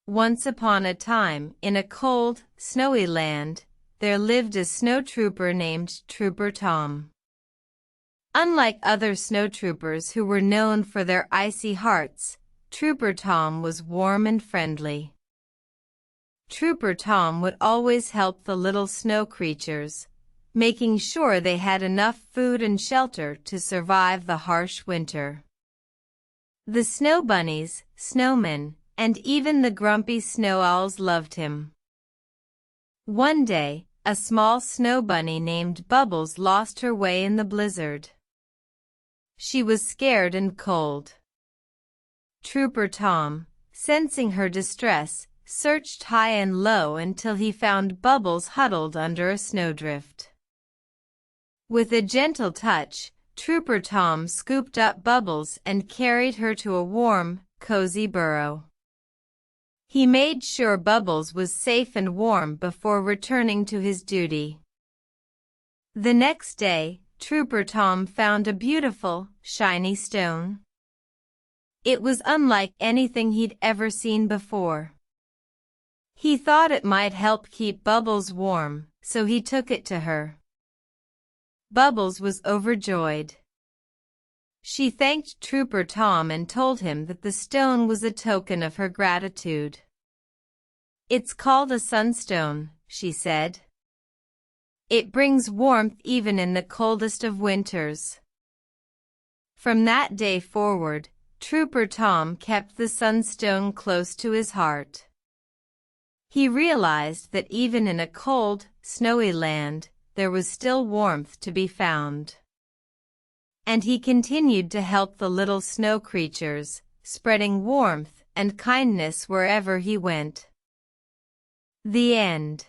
Once upon a time, in a cold, snowy land, there lived a snowtrooper named Trooper Tom. Unlike other snowtroopers who were known for their icy hearts, Trooper Tom was warm and friendly. Trooper Tom would always help the little snow creatures, making sure they had enough food and shelter to survive the harsh winter. The snow bunnies, snowmen, and even the grumpy snow owls loved him. One day, a small snow bunny named Bubbles lost her way in the blizzard. She was scared and cold. Trooper Tom, sensing her distress, searched high and low until he found Bubbles huddled under a snowdrift. With a gentle touch, Trooper Tom scooped up Bubbles and carried her to a warm, cozy burrow. He made sure Bubbles was safe and warm before returning to his duty. The next day, Trooper Tom found a beautiful, shiny stone. It was unlike anything he'd ever seen before. He thought it might help keep Bubbles warm, so he took it to her. Bubbles was overjoyed. She thanked Trooper Tom and told him that the stone was a token of her gratitude. "It's called a sunstone," she said. "It brings warmth even in the coldest of winters." From that day forward, Trooper Tom kept the sunstone close to his heart. He realized that even in a cold, snowy land, there was still warmth to be found. And he continued to help the little snow creatures, spreading warmth and kindness wherever he went. The end.